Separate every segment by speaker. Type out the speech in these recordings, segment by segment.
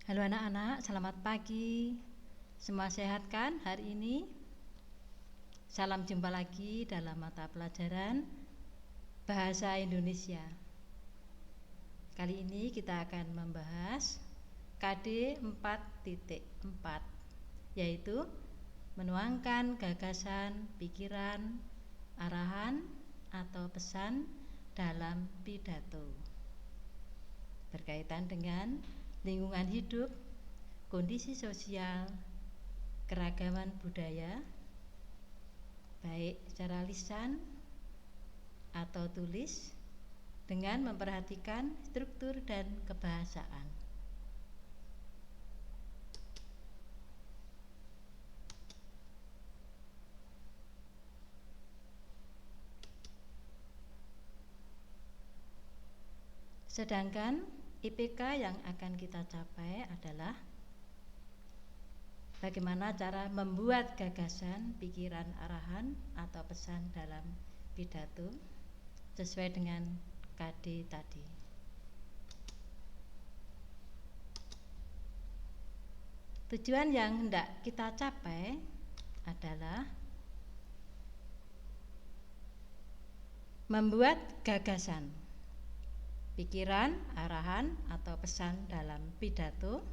Speaker 1: Halo anak-anak, selamat pagi. Semua sehat kan hari ini? Salam jumpa lagi dalam mata pelajaran Bahasa Indonesia. Kali ini kita akan membahas KD 4.4, yaitu menuangkan gagasan, pikiran, arahan, atau pesan dalam pidato. Berkaitan dengan lingkungan hidup, kondisi sosial, keragaman budaya, baik secara lisan atau tulis, dengan memperhatikan struktur dan kebahasaan. Sedangkan IPK yang akan kita capai adalah bagaimana cara membuat gagasan, pikiran, arahan, atau pesan dalam pidato sesuai dengan KD tadi. Tujuan yang hendak kita capai adalah membuat gagasan, pikiran, arahan, atau pesan dalam pidato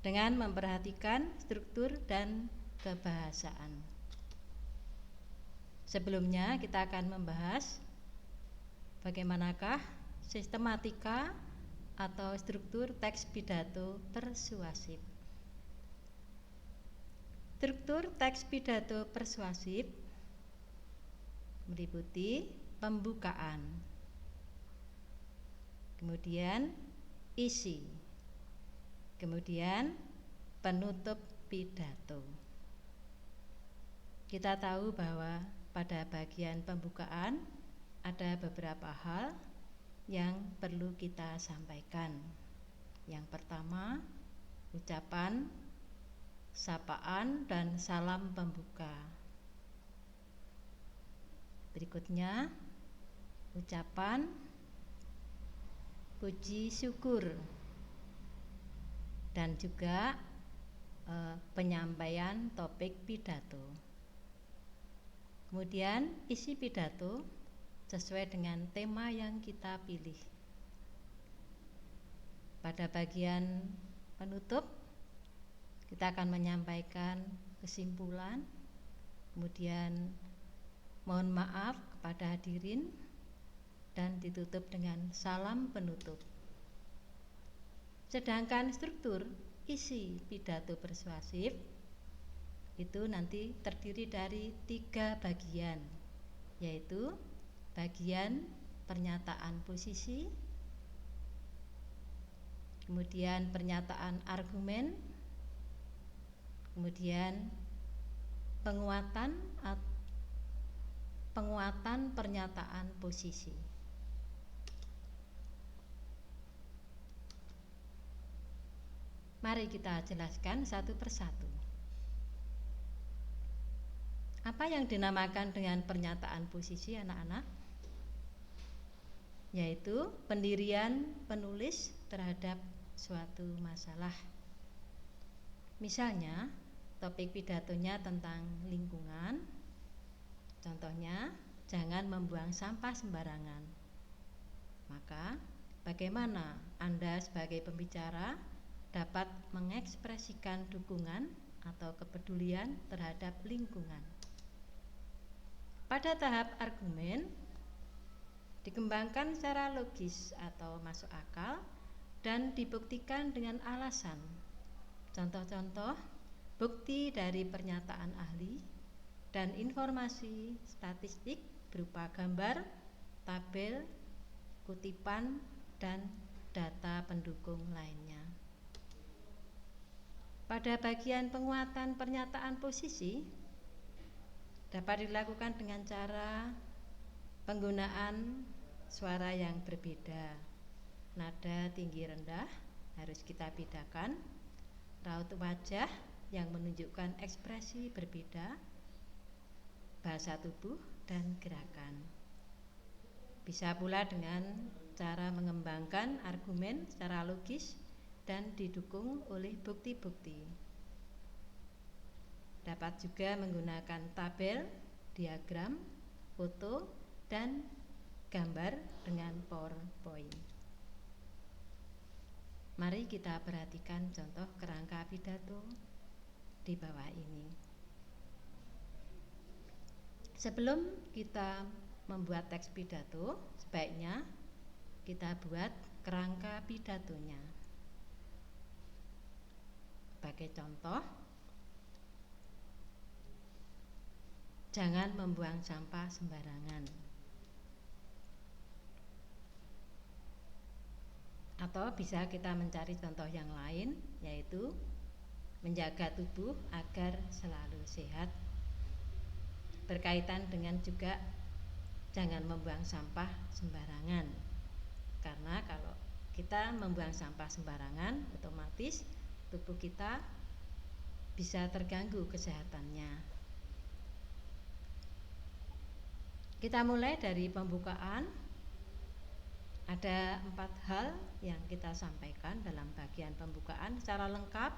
Speaker 1: dengan memperhatikan struktur dan kebahasaan. Sebelumnya kita akan membahas bagaimanakah sistematika atau struktur teks pidato persuasif. Struktur teks pidato persuasif meliputi pembukaan, kemudian isi, kemudian penutup pidato. Kita tahu bahwa pada bagian pembukaan ada beberapa hal yang perlu kita sampaikan. Yang pertama, ucapan, sapaan, dan salam pembuka. Berikutnya, ucapan, puji syukur, dan juga penyampaian topik pidato. Kemudian isi pidato sesuai dengan tema yang kita pilih. Pada bagian penutup kita akan menyampaikan kesimpulan, kemudian mohon maaf kepada hadirin, dan ditutup dengan salam penutup. Sedangkan struktur isi pidato persuasif itu nanti terdiri dari 3 bagian, yaitu bagian pernyataan posisi, kemudian pernyataan argumen, kemudian penguatan pernyataan posisi. Mari kita jelaskan satu persatu. Apa yang dinamakan dengan pernyataan posisi, anak-anak? Yaitu pendirian penulis terhadap suatu masalah. Misalnya, topik pidatonya tentang lingkungan. Contohnya, jangan membuang sampah sembarangan. Maka, bagaimana Anda sebagai pembicara dapat mengekspresikan dukungan atau kepedulian terhadap lingkungan? Pada tahap argumen, dikembangkan secara logis atau masuk akal dan dibuktikan dengan alasan. Contoh-contoh bukti dari pernyataan ahli dan informasi statistik berupa gambar, tabel, kutipan, dan data pendukung lainnya. Pada bagian penguatan pernyataan posisi dapat dilakukan dengan cara penggunaan suara yang berbeda. Nada tinggi rendah harus kita bedakan, raut wajah yang menunjukkan ekspresi berbeda, bahasa tubuh, dan gerakan. Bisa pula dengan cara mengembangkan argumen secara logis dan didukung oleh bukti-bukti. Dapat juga menggunakan tabel, diagram, foto, dan gambar dengan PowerPoint. Mari kita perhatikan contoh kerangka pidato di bawah ini. Sebelum kita membuat teks pidato, sebaiknya kita buat kerangka pidatonya. Sebagai contoh, jangan membuang sampah sembarangan. Atau bisa kita mencari contoh yang lain, yaitu menjaga tubuh agar selalu sehat. Berkaitan dengan juga jangan membuang sampah sembarangan. Karena kalau kita membuang sampah sembarangan, otomatis tubuh kita bisa terganggu kesehatannya. Kita mulai dari pembukaan. Ada 4 hal yang kita sampaikan dalam bagian pembukaan secara lengkap,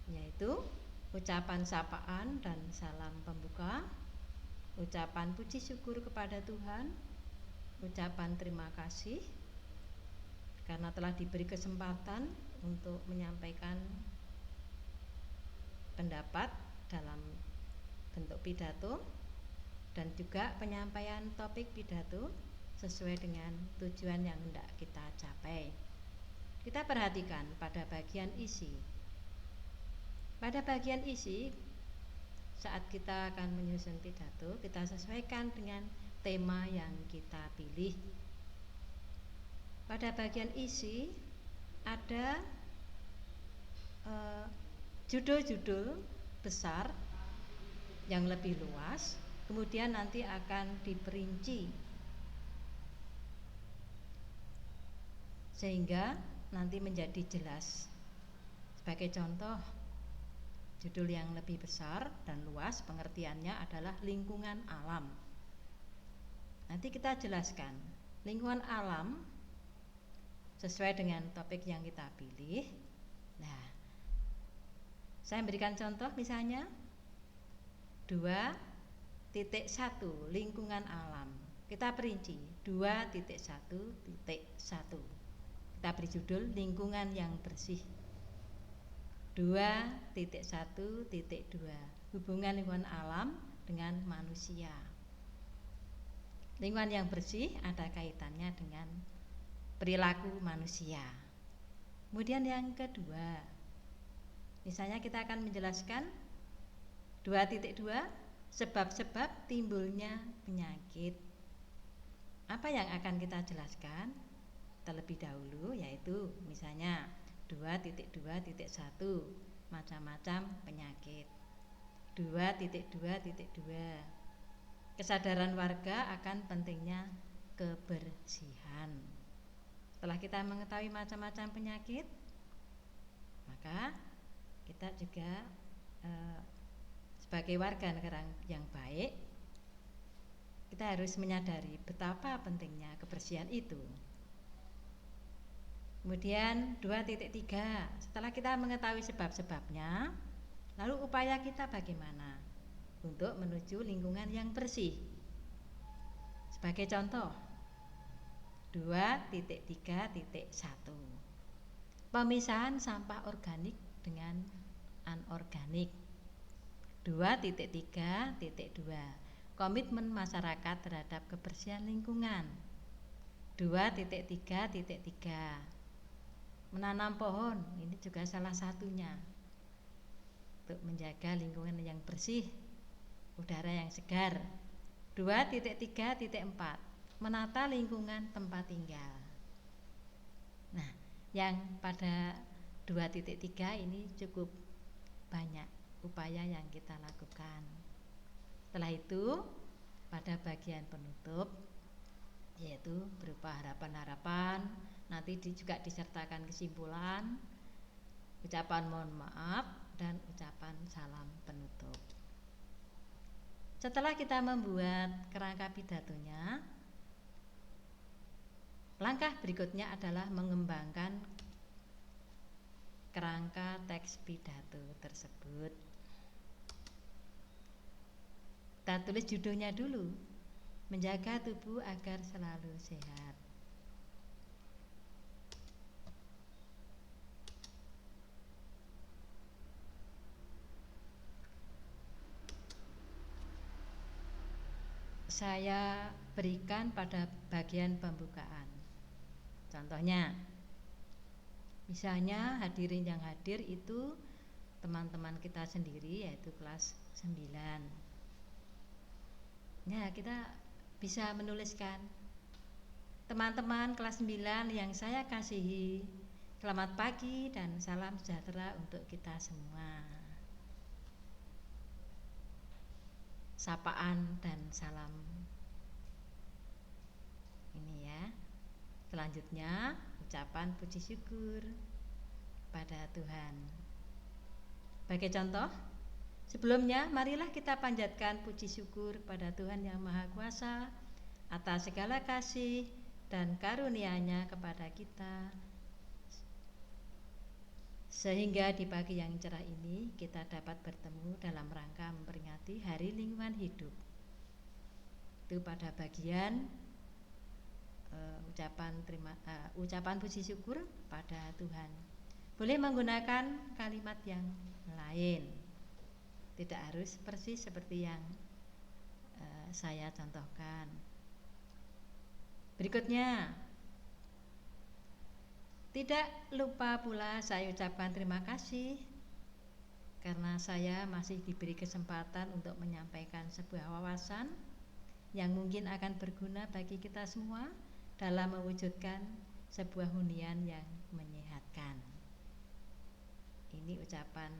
Speaker 1: yaitu ucapan sapaan dan salam pembuka, ucapan puji syukur kepada Tuhan, ucapan terima kasih karena telah diberi kesempatan untuk menyampaikan pendapat dalam bentuk pidato, dan juga penyampaian topik pidato sesuai dengan tujuan yang hendak kita capai. Kita perhatikan pada bagian isi. Pada bagian isi, saat kita akan menyusun pidato, kita sesuaikan dengan tema yang kita pilih. Pada bagian isi ada judul-judul besar yang lebih luas, kemudian nanti akan diperinci sehingga nanti menjadi jelas. Sebagai contoh, judul yang lebih besar dan luas pengertiannya adalah lingkungan alam. Nanti kita jelaskan lingkungan alam sesuai dengan topik yang kita pilih. Nah, saya memberikan contoh misalnya 2.1 lingkungan alam. Kita perinci 2.1.1. Kita beri judul lingkungan yang bersih. 2.1.2 hubungan lingkungan alam dengan manusia. Lingkungan yang bersih ada kaitannya dengan perilaku manusia. Kemudian yang kedua, misalnya kita akan menjelaskan 2.2 sebab-sebab timbulnya penyakit. Apa yang akan kita jelaskan terlebih dahulu, yaitu misalnya 2.2.1 macam-macam penyakit. 2.2.2 kesadaran warga akan pentingnya kebersihan. Setelah kita mengetahui macam-macam penyakit, maka kita juga sebagai warga negara yang baik, kita harus menyadari betapa pentingnya kebersihan itu. Kemudian 2.3, setelah kita mengetahui sebab-sebabnya, lalu upaya kita bagaimana untuk menuju lingkungan yang bersih. Sebagai contoh 2.3.1 pemisahan sampah organik dengan anorganik. 2.3.2 komitmen masyarakat terhadap kebersihan lingkungan. 2.3.3 menanam pohon, ini juga salah satunya untuk menjaga lingkungan yang bersih, udara yang segar. 2.3.4 menata lingkungan tempat tinggal. Nah, yang pada 2.3 ini cukup banyak upaya yang kita lakukan. Setelah itu, pada bagian penutup, yaitu berupa harapan-harapan, nanti juga disertakan kesimpulan, ucapan mohon maaf, dan ucapan salam penutup. Setelah kita membuat kerangka pidatonya, langkah berikutnya adalah mengembangkan kerangka teks pidato tersebut. Kita tulis judulnya dulu, menjaga tubuh agar selalu sehat. Saya berikan pada bagian pembukaan. Contohnya, misalnya hadirin yang hadir itu teman-teman kita sendiri, yaitu kelas 9. Ya, kita bisa menuliskan, teman-teman kelas 9 yang saya kasihi, selamat pagi dan salam sejahtera untuk kita semua. Sapaan dan salam ini ya. Selanjutnya, ucapan puji syukur pada Tuhan. Sebagai contoh, sebelumnya marilah kita panjatkan puji syukur pada Tuhan Yang Maha Kuasa atas segala kasih dan karunia-Nya kepada kita, sehingga di pagi yang cerah ini kita dapat bertemu dalam rangka memperingati Hari Lingkungan Hidup. Itu pada bagian ucapan puji syukur pada Tuhan. Boleh menggunakan kalimat yang lain, tidak harus persis seperti yang saya contohkan. Berikutnya, tidak lupa pula saya ucapkan terima kasih karena saya masih diberi kesempatan untuk menyampaikan sebuah wawasan yang mungkin akan berguna bagi kita semua dalam mewujudkan sebuah hunian yang menyehatkan. Ini ucapan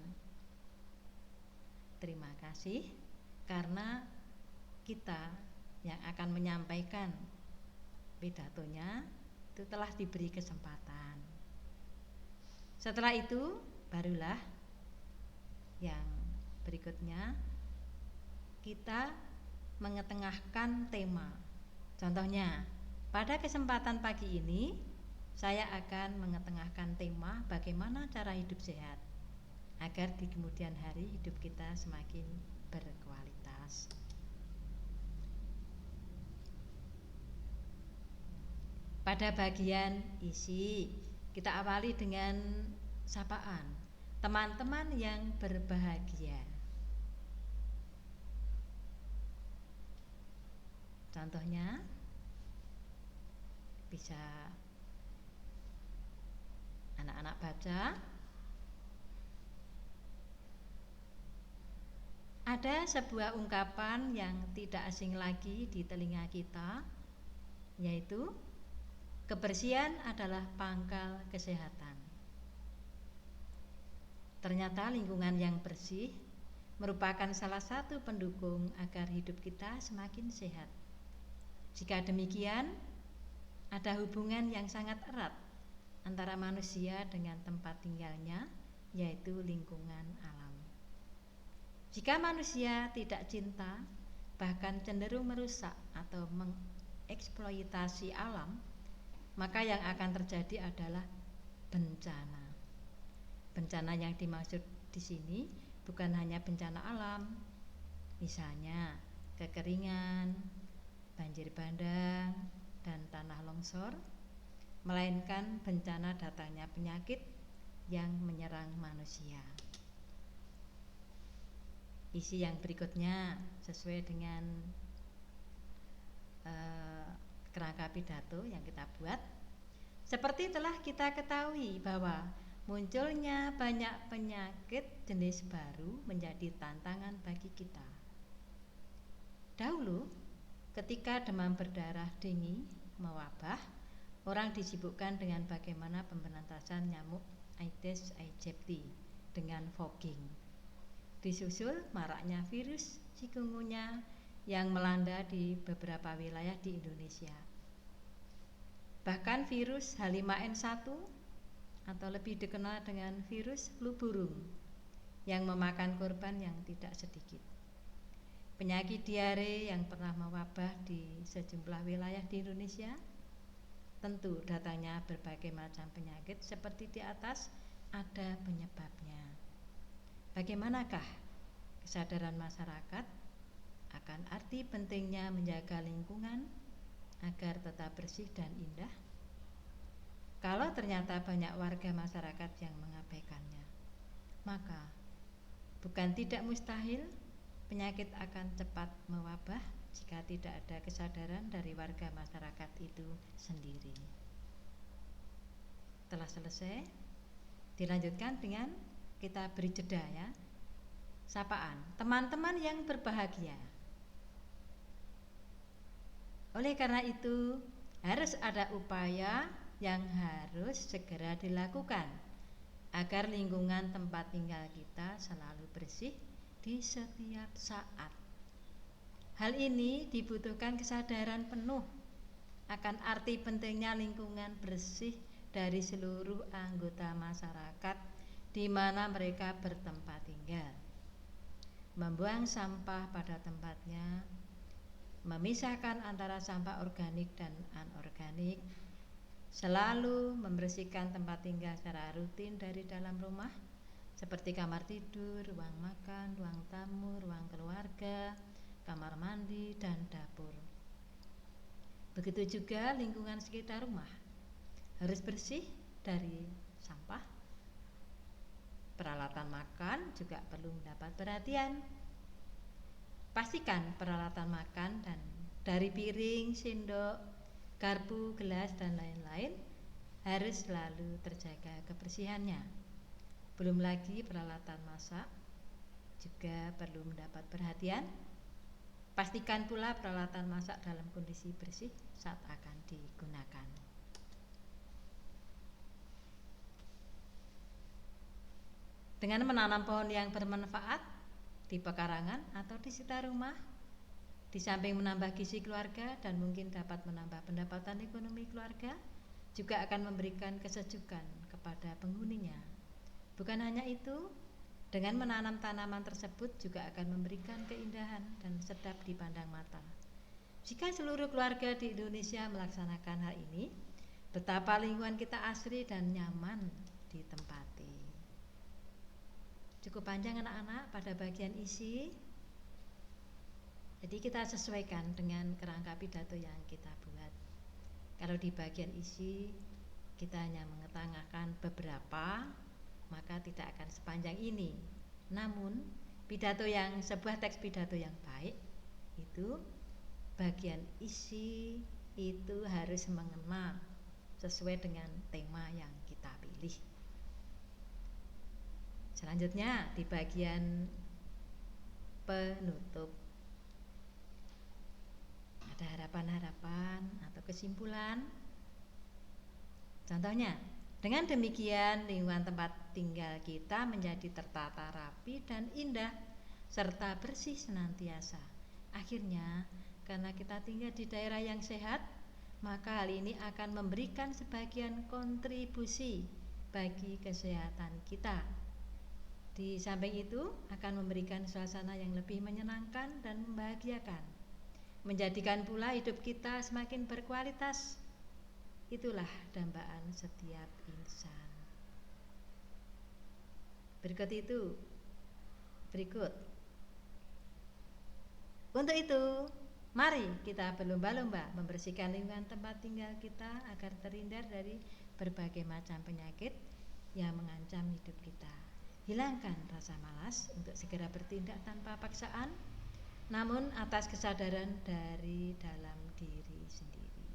Speaker 1: terima kasih karena kita yang akan menyampaikan pidatonya itu telah diberi kesempatan. Setelah itu barulah yang berikutnya kita mengetengahkan tema. Contohnya, pada kesempatan pagi ini saya akan mengetengahkan tema bagaimana cara hidup sehat agar di kemudian hari hidup kita semakin berkualitas. Pada bagian isi, kita awali dengan sapaan. Teman-teman yang berbahagia. Contohnya bisa anak-anak baca. Ada sebuah ungkapan yang tidak asing lagi di telinga kita, yaitu kebersihan adalah pangkal kesehatan. Ternyata lingkungan yang bersih merupakan salah satu pendukung agar hidup kita semakin sehat. Jika demikian, ada hubungan yang sangat erat antara manusia dengan tempat tinggalnya, yaitu lingkungan alam. Jika manusia tidak cinta, bahkan cenderung merusak atau mengeksploitasi alam, maka yang akan terjadi adalah bencana. Bencana yang dimaksud di sini bukan hanya bencana alam, misalnya kekeringan, banjir bandang, dan tanah longsor, melainkan bencana datangnya penyakit yang menyerang manusia. Isi yang berikutnya sesuai dengan kerangka pidato yang kita buat. Seperti telah kita ketahui bahwa munculnya banyak penyakit jenis baru menjadi tantangan bagi kita. Dahulu, ketika demam berdarah dengue mewabah, orang disibukkan dengan bagaimana pemberantasan nyamuk Aedes aegypti dengan fogging. Disusul maraknya virus chikungunya yang melanda di beberapa wilayah di Indonesia. Bahkan virus H5N1 atau lebih dikenal dengan virus flu burung yang memakan korban yang tidak sedikit. Penyakit diare yang pernah mewabah di sejumlah wilayah di Indonesia. Tentu datangnya berbagai macam penyakit seperti di atas ada penyebabnya. Bagaimanakah kesadaran masyarakat akan arti pentingnya menjaga lingkungan agar tetap bersih dan indah? Kalau ternyata banyak warga masyarakat yang mengabaikannya, maka bukan tidak mustahil penyakit akan cepat mewabah jika tidak ada kesadaran dari warga masyarakat itu sendiri. Telah selesai, dilanjutkan dengan kita beri jeda ya. Sapaan, teman-teman yang berbahagia. Oleh karena itu, harus ada upaya yang harus segera dilakukan agar lingkungan tempat tinggal kita selalu bersih di setiap saat. Hal ini dibutuhkan kesadaran penuh akan arti pentingnya lingkungan bersih dari seluruh anggota masyarakat di mana mereka bertempat tinggal. Membuang sampah pada tempatnya, memisahkan antara sampah organik dan anorganik, selalu membersihkan tempat tinggal secara rutin dari dalam rumah, seperti kamar tidur, ruang makan, ruang tamu, ruang keluarga, kamar mandi, dan dapur. Begitu juga lingkungan sekitar rumah harus bersih dari sampah. Peralatan makan juga perlu mendapat perhatian. Pastikan peralatan makan dan dari piring, sendok, garpu, gelas, dan lain-lain harus selalu terjaga kebersihannya. Belum lagi peralatan masak juga perlu mendapat perhatian. Pastikan pula peralatan masak dalam kondisi bersih saat akan digunakan. Dengan menanam pohon yang bermanfaat di pekarangan atau di sekitar rumah, di samping menambah gizi keluarga dan mungkin dapat menambah pendapatan ekonomi keluarga, juga akan memberikan kesejukan kepada penghuninya. Bukan hanya itu, dengan menanam tanaman tersebut juga akan memberikan keindahan dan sedap dipandang mata. Jika seluruh keluarga di Indonesia melaksanakan hal ini, betapa lingkungan kita asri dan nyaman ditempati. Cukup panjang anak-anak pada bagian isi. Jadi kita sesuaikan dengan kerangka pidato yang kita buat. Kalau di bagian isi kita hanya mengetengahkan beberapa, maka tidak akan sepanjang ini. Namun sebuah teks pidato yang baik itu bagian isi itu harus mengena sesuai dengan tema yang kita pilih. Selanjutnya di bagian penutup ada harapan-harapan atau kesimpulan. Contohnya, dengan demikian lingkungan tempat tinggal kita menjadi tertata rapi dan indah serta bersih senantiasa. Akhirnya, karena kita tinggal di daerah yang sehat, maka hal ini akan memberikan sebagian kontribusi bagi kesehatan kita. Di samping itu akan memberikan suasana yang lebih menyenangkan dan membahagiakan, menjadikan pula hidup kita semakin berkualitas. Itulah dambaan setiap insan. Untuk itu, mari kita berlomba-lomba membersihkan lingkungan tempat tinggal kita agar terhindar dari berbagai macam penyakit yang mengancam hidup kita. Hilangkan rasa malas untuk segera bertindak tanpa paksaan, namun atas kesadaran dari dalam diri sendiri.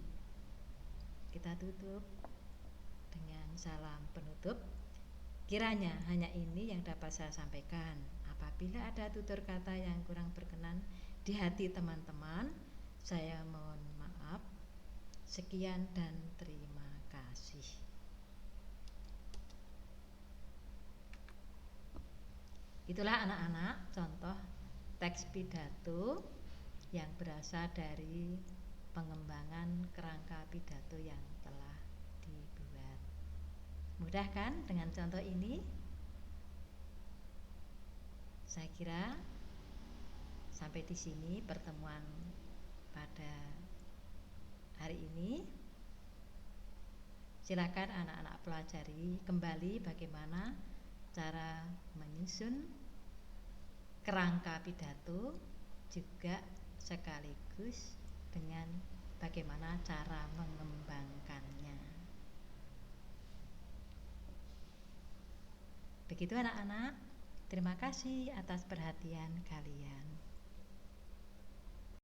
Speaker 1: Kita tutup dengan salam penutup. Kiranya hanya ini yang dapat saya sampaikan. Apabila ada tutur kata yang kurang berkenan di hati teman-teman, saya mohon maaf. Sekian dan terima kasih. Itulah anak-anak contoh teks pidato yang berasal dari pengembangan kerangka pidato yang telah dibuat. Mudah kan dengan contoh ini? Saya kira sampai di sini pertemuan pada hari ini. Silakan anak-anak pelajari kembali bagaimana cara menyusun kerangka pidato, juga sekaligus dengan bagaimana cara mengembangkannya. Begitu anak-anak, terima kasih atas perhatian kalian.